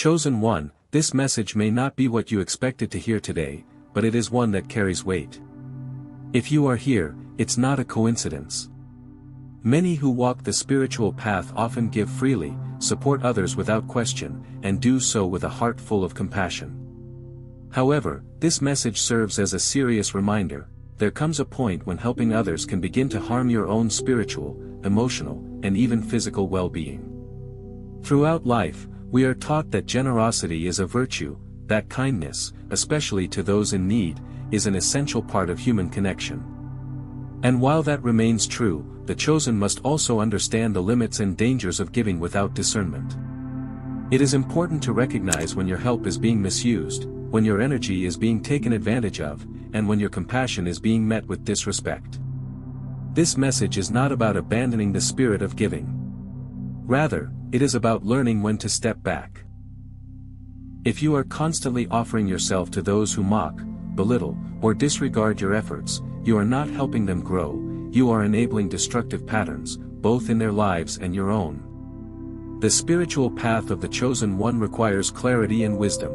Chosen one, this message may not be what you expected to hear today, but it is one that carries weight. If you are here, it's not a coincidence. Many who walk the spiritual path often give freely, support others without question, and do so with a heart full of compassion. However, this message serves as a serious reminder: there comes a point when helping others can begin to harm your own spiritual, emotional, and even physical well-being. Throughout life, we are taught that generosity is a virtue, that kindness, especially to those in need, is an essential part of human connection. And while that remains true, the chosen must also understand the limits and dangers of giving without discernment. It is important to recognize when your help is being misused, when your energy is being taken advantage of, and when your compassion is being met with disrespect. This message is not about abandoning the spirit of giving. Rather, it is about learning when to step back. If you are constantly offering yourself to those who mock, belittle, or disregard your efforts, you are not helping them grow, you are enabling destructive patterns, both in their lives and your own. The spiritual path of the chosen one requires clarity and wisdom.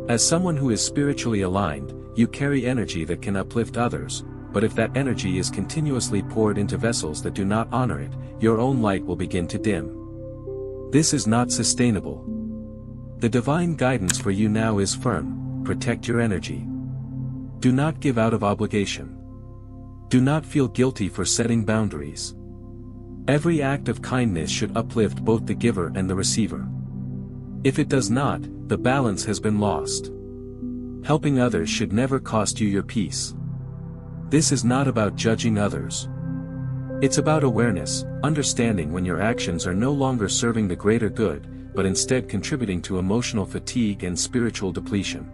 As someone who is spiritually aligned, you carry energy that can uplift others, but if that energy is continuously poured into vessels that do not honor it, your own light will begin to dim. This is not sustainable. The divine guidance for you now is firm: protect your energy. Do not give out of obligation. Do not feel guilty for setting boundaries. Every act of kindness should uplift both the giver and the receiver. If it does not, the balance has been lost. Helping others should never cost you your peace. This is not about judging others. It's about awareness, understanding when your actions are no longer serving the greater good, but instead contributing to emotional fatigue and spiritual depletion.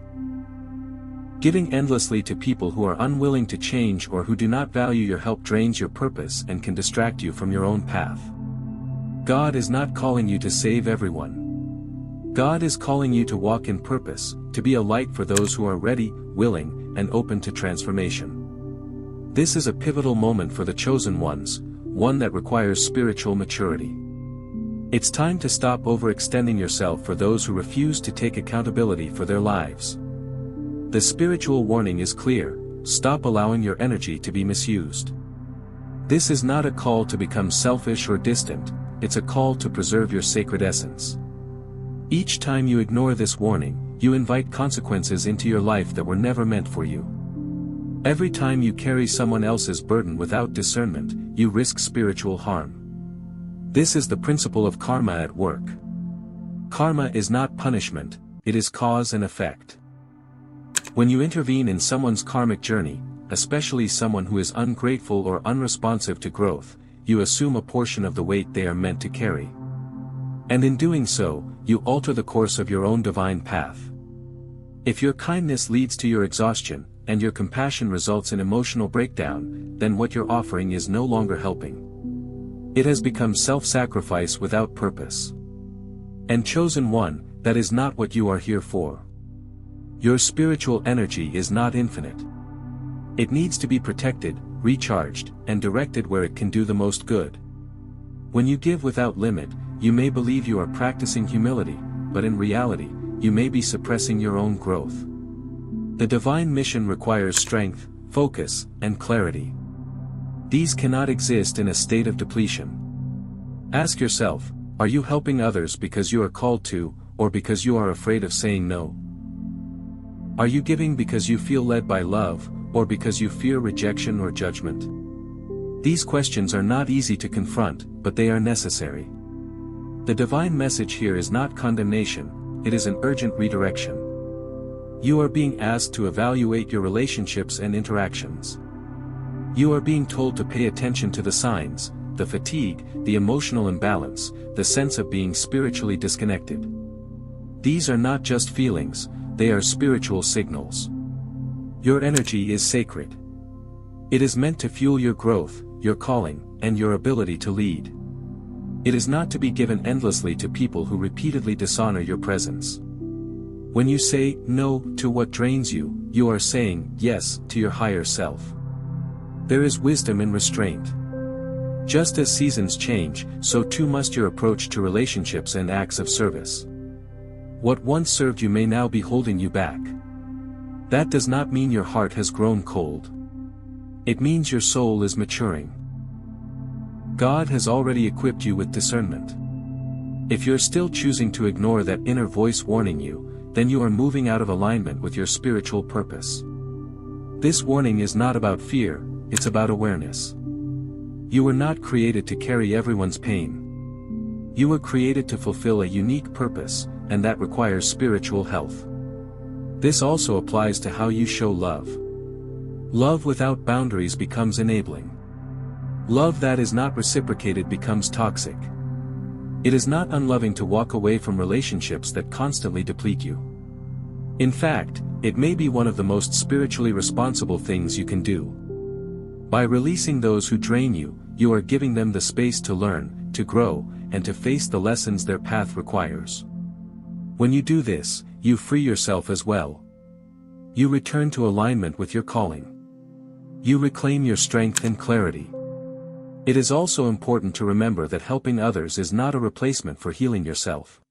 Giving endlessly to people who are unwilling to change or who do not value your help drains your purpose and can distract you from your own path. God is not calling you to save everyone. God is calling you to walk in purpose, to be a light for those who are ready, willing, and open to transformation. This is a pivotal moment for the chosen ones, one that requires spiritual maturity. It's time to stop overextending yourself for those who refuse to take accountability for their lives. The spiritual warning is clear: stop allowing your energy to be misused. This is not a call to become selfish or distant, it's a call to preserve your sacred essence. Each time you ignore this warning, you invite consequences into your life that were never meant for you. Every time you carry someone else's burden without discernment, you risk spiritual harm. This is the principle of karma at work. Karma is not punishment, it is cause and effect. When you intervene in someone's karmic journey, especially someone who is ungrateful or unresponsive to growth, you assume a portion of the weight they are meant to carry. And in doing so, you alter the course of your own divine path. If your kindness leads to your exhaustion, and your compassion results in emotional breakdown, then what you're offering is no longer helping. It has become self-sacrifice without purpose. And chosen one, that is not what you are here for. Your spiritual energy is not infinite. It needs to be protected, recharged, and directed where it can do the most good. When you give without limit, you may believe you are practicing humility, but in reality, you may be suppressing your own growth. The divine mission requires strength, focus, and clarity. These cannot exist in a state of depletion. Ask yourself, are you helping others because you are called to, or because you are afraid of saying no? Are you giving because you feel led by love, or because you fear rejection or judgment? These questions are not easy to confront, but they are necessary. The divine message here is not condemnation, it is an urgent redirection. You are being asked to evaluate your relationships and interactions. You are being told to pay attention to the signs, the fatigue, the emotional imbalance, the sense of being spiritually disconnected. These are not just feelings, they are spiritual signals. Your energy is sacred. It is meant to fuel your growth, your calling, and your ability to lead. It is not to be given endlessly to people who repeatedly dishonor your presence. When you say no to what drains you, you are saying yes to your higher self. There is wisdom in restraint. Just as seasons change, so too must your approach to relationships and acts of service. What once served you may now be holding you back. That does not mean your heart has grown cold. It means your soul is maturing. God has already equipped you with discernment. If you're still choosing to ignore that inner voice warning you, then you are moving out of alignment with your spiritual purpose. This warning is not about fear, it's about awareness. You were not created to carry everyone's pain. You were created to fulfill a unique purpose, and that requires spiritual health. This also applies to how you show love. Love without boundaries becomes enabling. Love that is not reciprocated becomes toxic. It is not unloving to walk away from relationships that constantly deplete you. In fact, it may be one of the most spiritually responsible things you can do. By releasing those who drain you, you are giving them the space to learn, to grow, and to face the lessons their path requires. When you do this, you free yourself as well. You return to alignment with your calling. You reclaim your strength and clarity. It is also important to remember that helping others is not a replacement for healing yourself.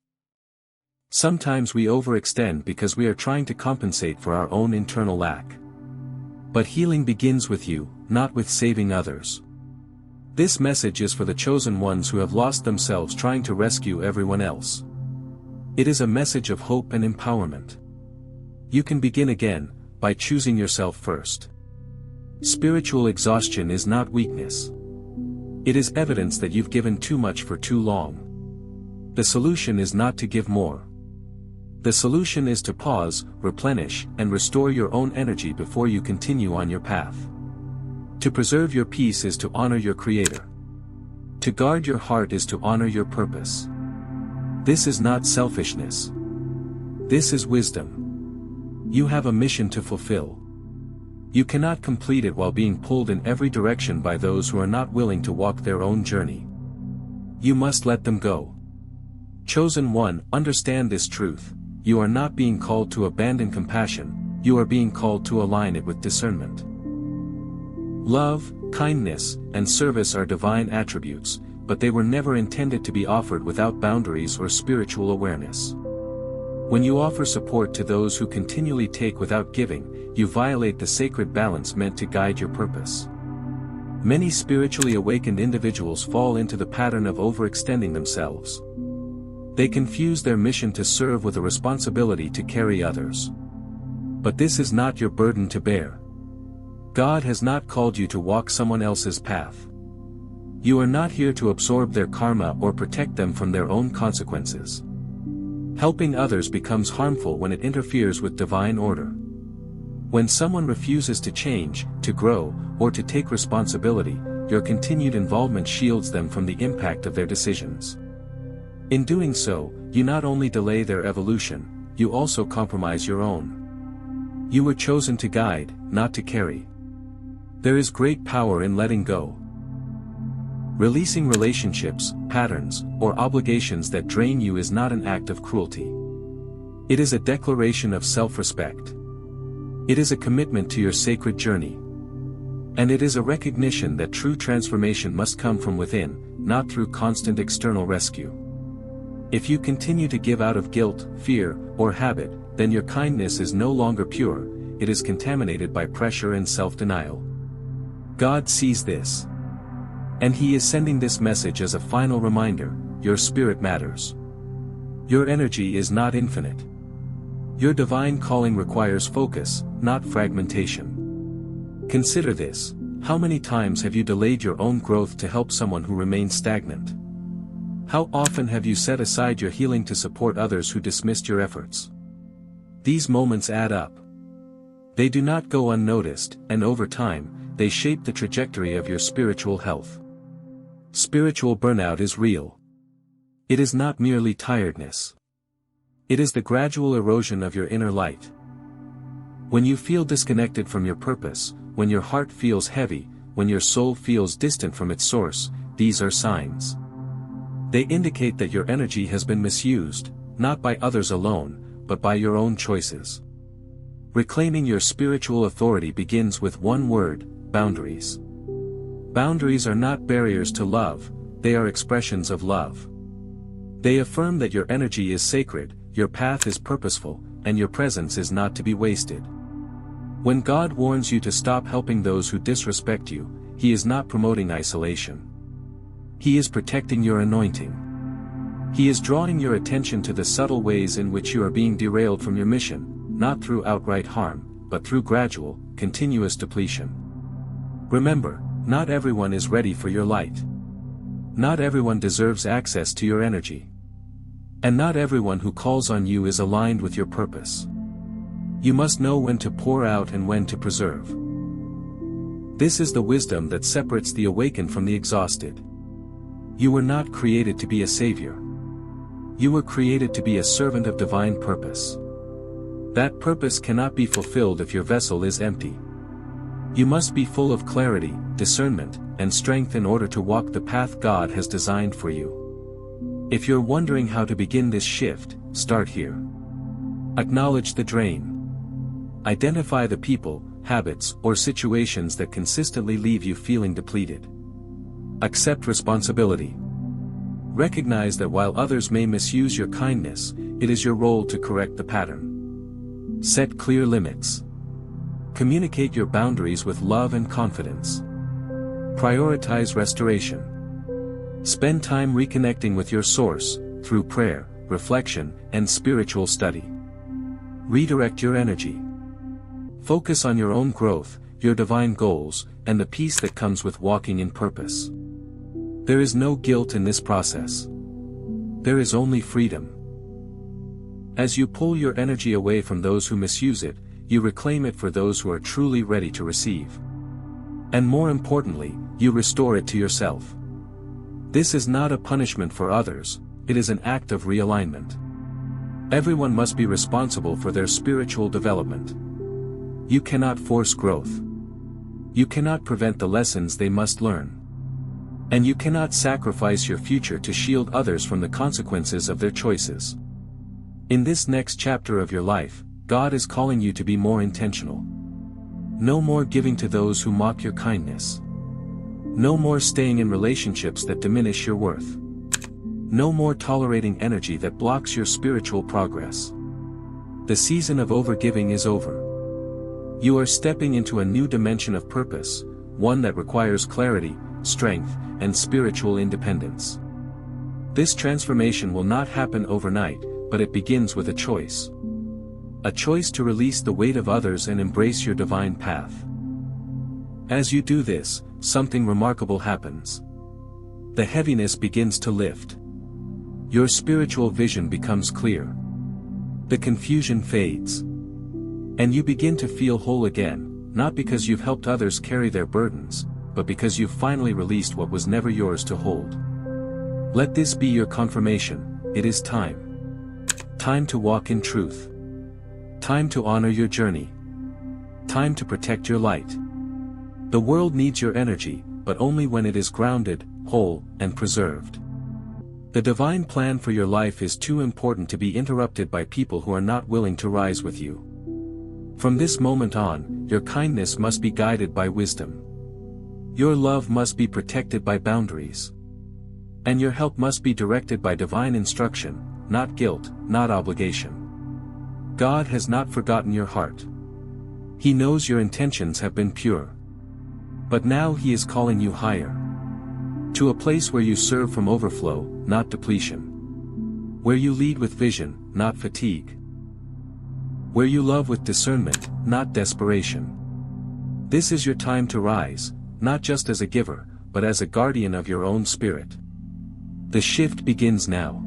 Sometimes we overextend because we are trying to compensate for our own internal lack. But healing begins with you, not with saving others. This message is for the chosen ones who have lost themselves trying to rescue everyone else. It is a message of hope and empowerment. You can begin again, by choosing yourself first. Spiritual exhaustion is not weakness. It is evidence that you've given too much for too long. The solution is not to give more. The solution is to pause, replenish, and restore your own energy before you continue on your path. To preserve your peace is to honor your Creator. To guard your heart is to honor your purpose. This is not selfishness. This is wisdom. You have a mission to fulfill. You cannot complete it while being pulled in every direction by those who are not willing to walk their own journey. You must let them go. Chosen one, understand this truth. You are not being called to abandon compassion, you are being called to align it with discernment. Love, kindness, and service are divine attributes, but they were never intended to be offered without boundaries or spiritual awareness. When you offer support to those who continually take without giving, you violate the sacred balance meant to guide your purpose. Many spiritually awakened individuals fall into the pattern of overextending themselves. They confuse their mission to serve with a responsibility to carry others. But this is not your burden to bear. God has not called you to walk someone else's path. You are not here to absorb their karma or protect them from their own consequences. Helping others becomes harmful when it interferes with divine order. When someone refuses to change, to grow, or to take responsibility, your continued involvement shields them from the impact of their decisions. In doing so, you not only delay their evolution, you also compromise your own. You were chosen to guide, not to carry. There is great power in letting go. Releasing relationships, patterns, or obligations that drain you is not an act of cruelty. It is a declaration of self-respect. It is a commitment to your sacred journey. And it is a recognition that true transformation must come from within, not through constant external rescue. If you continue to give out of guilt, fear, or habit, then your kindness is no longer pure, it is contaminated by pressure and self-denial. God sees this. And He is sending this message as a final reminder: your spirit matters. Your energy is not infinite. Your divine calling requires focus, not fragmentation. Consider this: how many times have you delayed your own growth to help someone who remains stagnant? How often have you set aside your healing to support others who dismissed your efforts? These moments add up. They do not go unnoticed, and over time, they shape the trajectory of your spiritual health. Spiritual burnout is real. It is not merely tiredness. It is the gradual erosion of your inner light. When you feel disconnected from your purpose, when your heart feels heavy, when your soul feels distant from its source, these are signs. They indicate that your energy has been misused, not by others alone, but by your own choices. Reclaiming your spiritual authority begins with one word: boundaries. Boundaries are not barriers to love, they are expressions of love. They affirm that your energy is sacred, your path is purposeful, and your presence is not to be wasted. When God warns you to stop helping those who disrespect you, He is not promoting isolation. He is protecting your anointing. He is drawing your attention to the subtle ways in which you are being derailed from your mission, not through outright harm, but through gradual, continuous depletion. Remember, not everyone is ready for your light. Not everyone deserves access to your energy. And not everyone who calls on you is aligned with your purpose. You must know when to pour out and when to preserve. This is the wisdom that separates the awakened from the exhausted. You were not created to be a savior. You were created to be a servant of divine purpose. That purpose cannot be fulfilled if your vessel is empty. You must be full of clarity, discernment, and strength in order to walk the path God has designed for you. If you're wondering how to begin this shift, start here. Acknowledge the drain. Identify the people, habits, or situations that consistently leave you feeling depleted. Accept responsibility. Recognize that while others may misuse your kindness, it is your role to correct the pattern. Set clear limits. Communicate your boundaries with love and confidence. Prioritize restoration. Spend time reconnecting with your source, through prayer, reflection, and spiritual study. Redirect your energy. Focus on your own growth, your divine goals, and the peace that comes with walking in purpose. There is no guilt in this process. There is only freedom. As you pull your energy away from those who misuse it, you reclaim it for those who are truly ready to receive. And more importantly, you restore it to yourself. This is not a punishment for others, it is an act of realignment. Everyone must be responsible for their spiritual development. You cannot force growth. You cannot prevent the lessons they must learn. And you cannot sacrifice your future to shield others from the consequences of their choices. In this next chapter of your life, God is calling you to be more intentional. No more giving to those who mock your kindness. No more staying in relationships that diminish your worth. No more tolerating energy that blocks your spiritual progress. The season of overgiving is over. You are stepping into a new dimension of purpose, one that requires clarity, strength, and spiritual independence. This transformation will not happen overnight, but it begins with a choice. A choice to release the weight of others and embrace your divine path. As you do this, something remarkable happens. The heaviness begins to lift. Your spiritual vision becomes clear. The confusion fades. And you begin to feel whole again, not because you've helped others carry their burdens, but because you've finally released what was never yours to hold. Let this be your confirmation, it is time. Time to walk in truth. Time to honor your journey. Time to protect your light. The world needs your energy, but only when it is grounded, whole, and preserved. The divine plan for your life is too important to be interrupted by people who are not willing to rise with you. From this moment on, your kindness must be guided by wisdom. Your love must be protected by boundaries. And your help must be directed by divine instruction, not guilt, not obligation. God has not forgotten your heart. He knows your intentions have been pure. But now He is calling you higher. To a place where you serve from overflow, not depletion. Where you lead with vision, not fatigue. Where you love with discernment, not desperation. This is your time to rise, not just as a giver, but as a guardian of your own spirit. The shift begins now.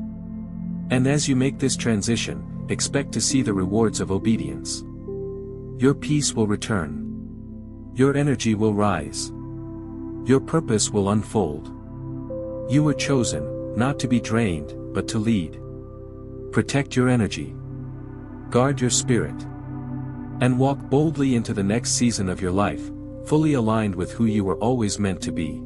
And as you make this transition, expect to see the rewards of obedience. Your peace will return. Your energy will rise. Your purpose will unfold. You were chosen, not to be drained, but to lead. Protect your energy. Guard your spirit. And walk boldly into the next season of your life, fully aligned with who you were always meant to be.